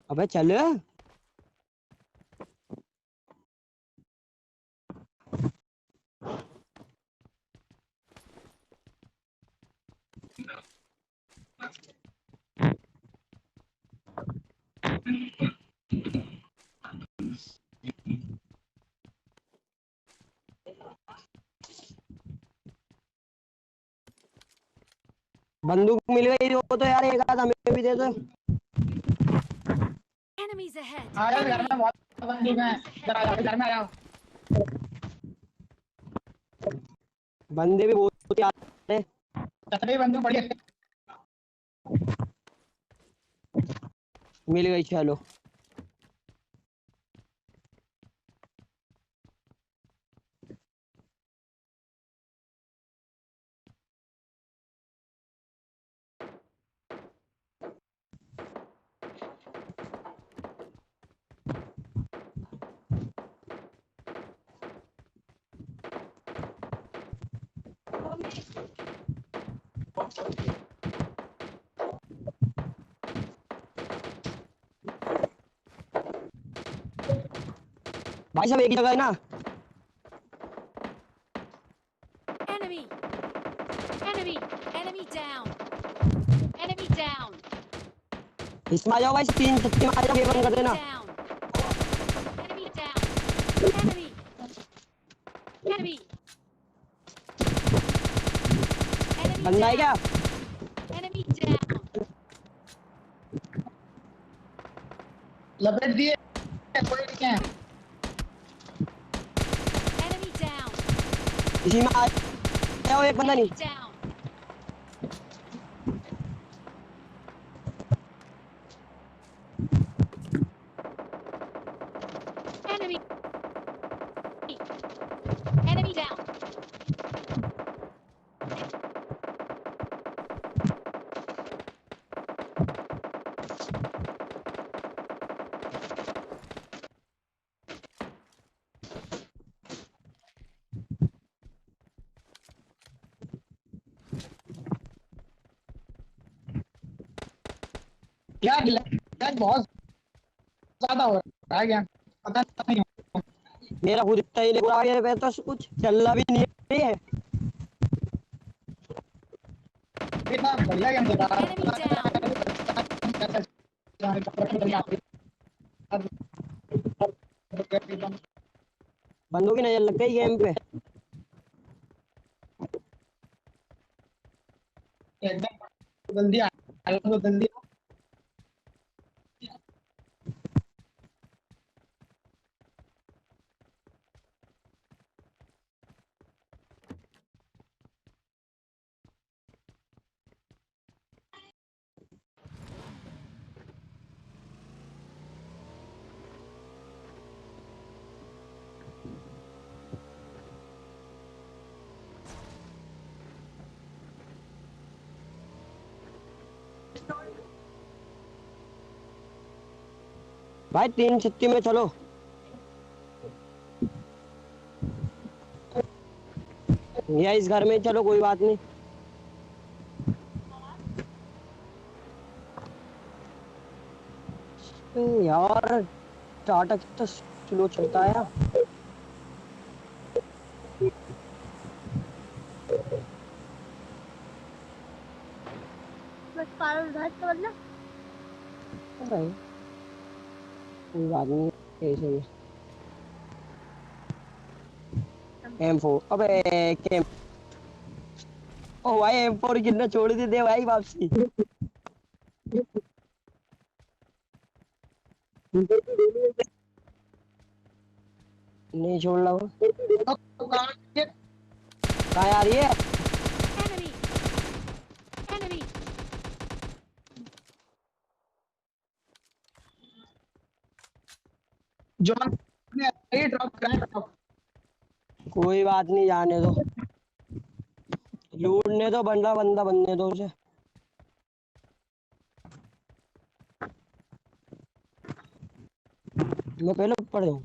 अबे चल। बंदूक मिल गई हो तो यार एक आध हमें भी दे दो। Enemies ahead. आ जाओ घर में, बहुत बंदूक है, इधर आ जाओ, घर में आ जाओ। बंदे भी बहुत आ रहे। छतरी बंदूक पड़ी है। मिल गई चलो। भाई सब एक ही जगह है ना। Enemy. Enemy. Enemy down. Enemy down. इसमें आ जाओ भाई, 3 छक्के मार जाओ, बंद कर देना। Enemy down. Enemy. Enemy. बंदा है क्या? Enemy down. लपेट दिए, कोई नहीं है। Enemy down. इसी में आ जाओ, एक बंदा नहीं। Down. Enemy. Enemy down. क्या बहुत ज्यादा हो रहा है क्या, पता नहीं। मेरा खुद इतना ही लेकर आ गया है, तो कुछ चलना भी नहीं है। इतना बढ़िया गेम चल रहा Enemy down. है। बंदों की नजर लग गई गेम पे। एकदम जल्दी आ, जल्दी। भाई 3 छक्के में चलो। या इस घर में चलो, कोई बात नहीं। यार टाटा कितना स्लो चलता है यार। बस पागल घर तो मतलब अरे कोई बात नहीं, ऐसे ही। M4 अबे केम। ओ भाई M4 कितना छोड़ दे भाई वापसी। नहीं छोड़ रहा हूँ। कहाँ आ रही है? Enemy. Enemy. जो हमने ड्रॉप कराया, कोई बात नहीं, जाने दो। लूटने दो, बंदा बंदा बनने दो उसे। मैं पहले ऊपर जाऊँ।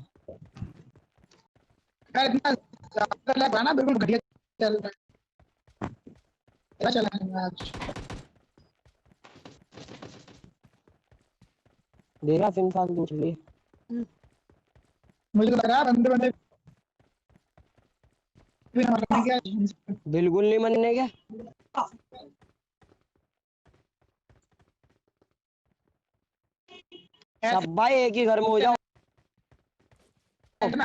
इतना ना बिल्कुल घटिया चल रहा है। क्या चलाएंगे आज? देखा सिम साल की चली। मुझे तो लग रहा है बंदे बंदे भी ना मरने क्या। बिल्कुल नहीं मनने के। सब भाई एक ही घर में हो जाओ। बंदे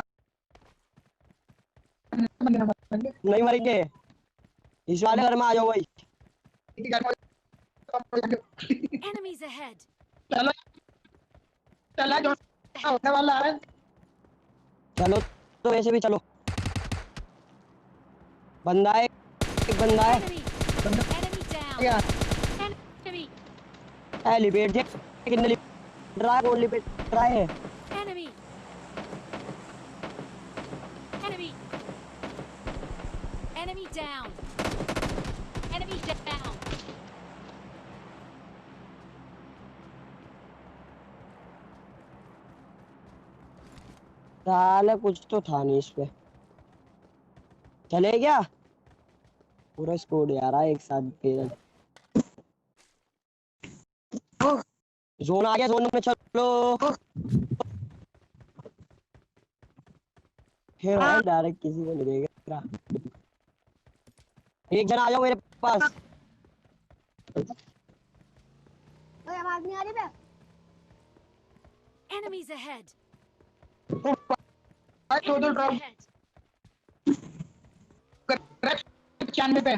ना मरेंगे। नहीं मरेंगे। इस वाले घर में आ जाओ भाई। Enemies ahead. चलो चला जो होने वाला है। चलो तो वैसे भी चलो। बंदा है, एक बंदा है। Enemy. Enemy down. क्या Enemy. एलिवेट देख कितने लिप रहा है, कौन लिपेट रहा है। Enemy. Enemy. Enemy down. Enemy down. साले कुछ तो था नहीं इस पे। चले क्या पूरा स्कोर यार एक साथ पेड़। जोन आ गया, जोन में चलो। फिर भाई डायरेक्ट किसी को मिलेगा। एक जन आ जाओ मेरे पास। आवाज नहीं आ रही बे। Enemies ahead. दो Enemies ड्रॉप ahead. कर 95 पे।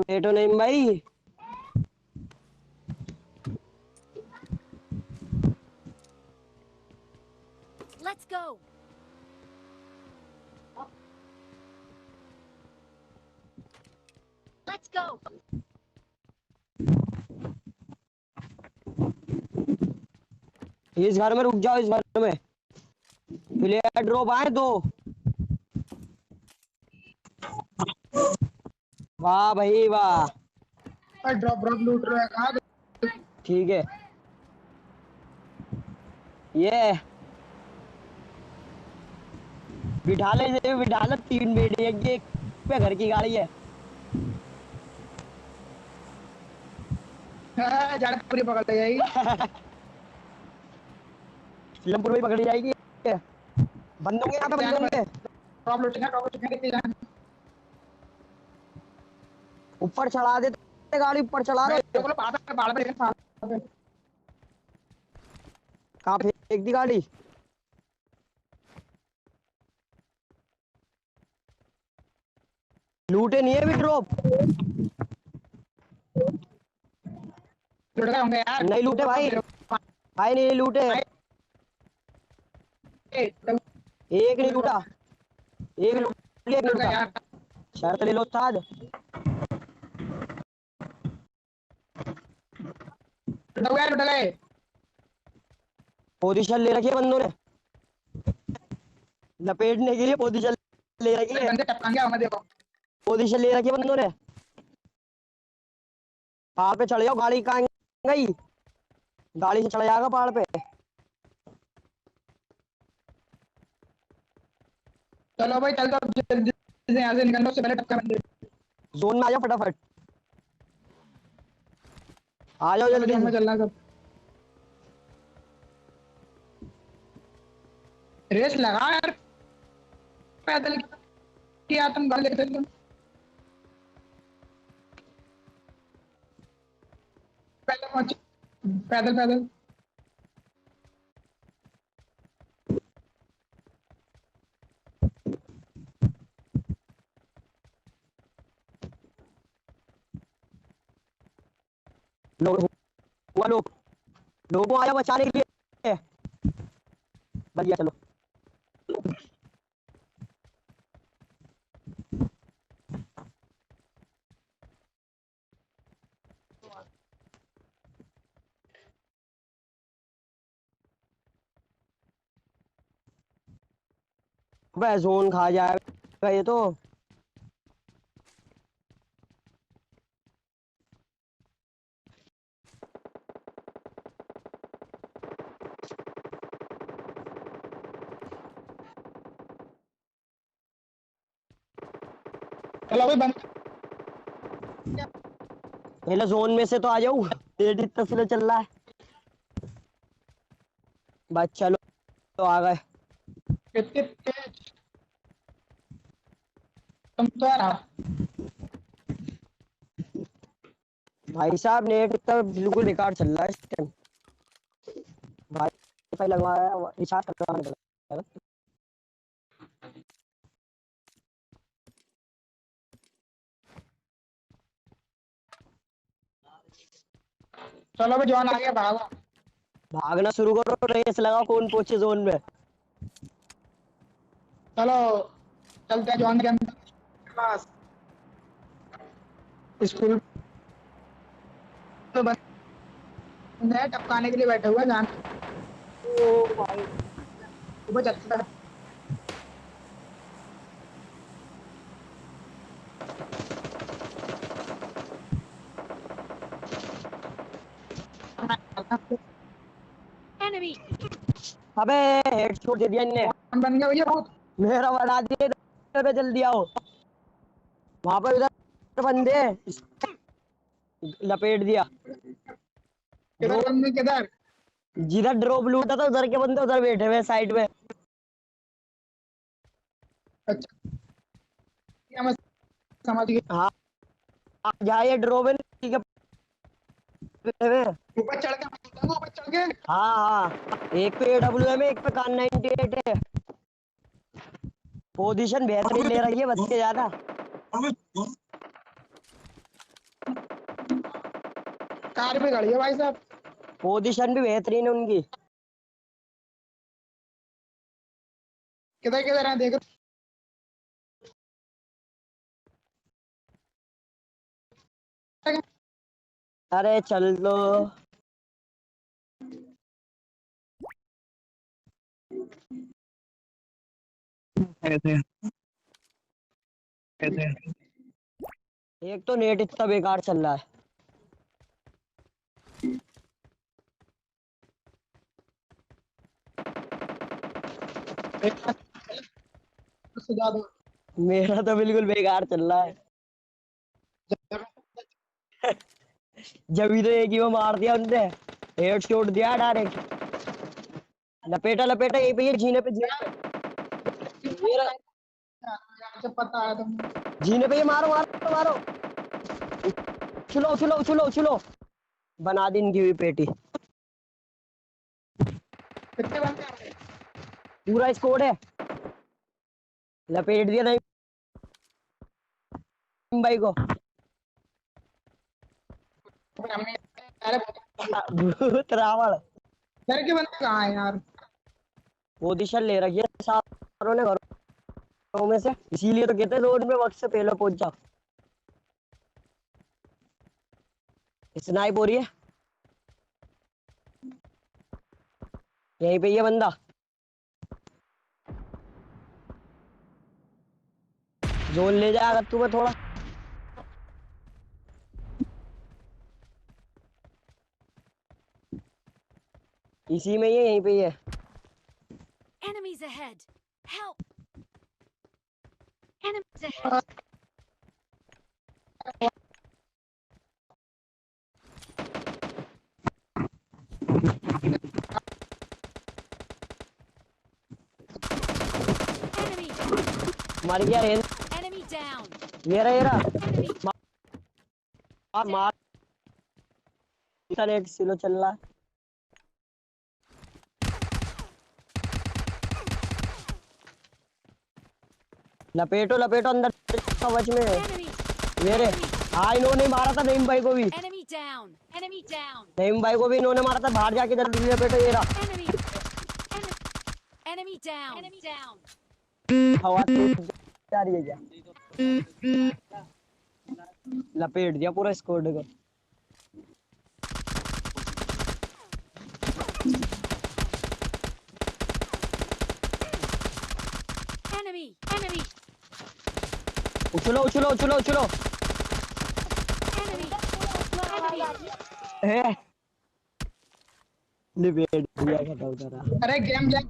बेटो नहीं भाई। Let's go. Let's go. इस घर में रुक जाओ, इस घर में प्लेयर ड्रॉप आए दो। वाह भाई वाह। ड्रॉप ड्रॉप लूट रहा है कहाँ। ठीक है ये बिठा ले, इसे बिठा ले। 3 बेटी है, ये पे घर की गाड़ी है। जाने पूरी पकड़ ले जाएगी। लमपुर में पकड़ी जाएगी। बंद होंगे यहाँ पे, बंद होंगे। ड्रॉप लूटेंगे कितनी जान। ऊपर चढ़ा देते गाड़ी, ऊपर चढ़ा मैं दो। बोला पहाड़ पे पहाड़ पे। कहाँ फेंक दी गाड़ी। लूटे नहीं है अभी ड्रॉप। लुट गए होंगे यार। नहीं लूटे भाई, भाई नहीं लूटे। एक नहीं लूटा, एक लूट लिया, एक नहीं लुट गए लूटा। यार। शर्त ले लो उस्ताद। लुट गए। पोजीशन ले रखी है बंदों ने, लपेटने के लिए पोजीशन ले रखी है। बंदे टपकाएंगे होंगे देखो। पोजीशन ले रखी है बंदों ने। पहाड़ पे चढ़ जाओ, गाड़ी कहाँ गई। गाड़ी से चढ़ जाएगा पहाड़ पे। चलो भाई चल दो जल्दी से यहाँ से निकलने से पहले टपका बंदे। जोन में आ जाओ फटाफट, आ जाओ चलो जल्दी जोन में से। चलना सब। रेस लगा यार पैदल किया तुम घर लेते तुम। पैदल पहुंच पैदल पैदल। लोग हुआ, लोग लोगों आया बचाने के लिए। बढ़िया चलो। भाई जोन खा जाएगा ये तो। चलो अभी बंद। पहले जोन में से तो आ जाऊं, नेट इतना स्लो चल रहा है। बस चलो तो आ गए। कितने तेज तुम तो यार। भाई साहब नेट इतना बिल्कुल बेकार चल रहा है इस टाइम। वाईफाई लगवाया, रिचार्ज करवाना पड़ेगा। चलो अभी जॉन आ गया, भागो। भागना शुरू करो, रेस लगाओ कौन पहुंचे जोन में। चलो चलते हैं जॉन के अंदर क्लास। स्कूल में बंद है, टपकाने के लिए बैठे हुए हैं जान। ओ भाई ऊपर चलता है। Enemy. अबे हेड छोड़ दे दिया इनने। कौन बन गया भैया बहुत। मेरा बना दिए, इधर पे जल्दी आओ। वहां पर उधर बंदे लपेट दिया। किधर ड्रॉप, बंदे किधर। जिधर ड्रॉप लूटा था उधर के बंदे उधर बैठे हुए साइड में। अच्छा ये मैं समझ गया। हाँ जहाँ ये ड्रॉप है ना, ठीक है, बैठे हुए। ऊपर चढ़ के, ऊपर चढ़ के। हाँ हाँ, एक पे AWM है, एक पे कान 98 है। पोजीशन बेहतरीन ले रही है बस के ज्यादा। कार पे खड़ी है भाई साहब। पोजीशन भी बेहतरीन है उनकी। किधर किधर है देख। अरे चल लो। कैसे कैसे। एक तो नेट इतना बेकार चल रहा है। सुझा दो। मेरा तो बिल्कुल बेकार चल रहा है। जब ही तो एक ही वो मार दिया उनने, हेड शॉट दिया डायरेक्ट। लपेटा लपेटा यही पे, ये जीने पे, जीने पे ये यहाँ से पता है तुम। जीने पे, ये मारो मारो मारो। उछलो उछलो उछलो उछलो, बना दी इनकी हुई पेटी। कितने बंदे हैं। पूरा स्कोर है, लपेट दिया नहीं भाई को। हमने अरे भूत रावण। घर के बंदे कहाँ हैं यार। पोजीशन ले रखी है सारों ने घरों में से, इसीलिए तो कहते हैं रोड में वक्त से पहले पहुंच जाओ। स्नाइप हो रही है यहीं पे ये बंदा। जोन ले जाएगा तुम्हें थोड़ा। इसी में ही है, यहीं पे ही है। Enemies ahead. Help. Enemies ahead. Enemy. मर गया रेन। Enemy down. ये रहा Enemy. मार मार। नेट स्लो चल रहा है। लपेटो लपेटो अंदर कवच में। Enemy. मेरे हाँ, इन्होंने मारा था नईम भाई को भी। Enemy down. Enemy down. Naeem भाई को भी इन्होंने मारा था, बाहर जाके जल्दी लपेटो। ये रहा। Enemy. Enemy down. Enemy down. हवा तेज जा रही है क्या? लपेट दिया पूरा स्क्वाड को। उछलो उछलो उछलो उछलो Enemy. Enemy. है लिपेट दिया था उधर अरे गेम लैग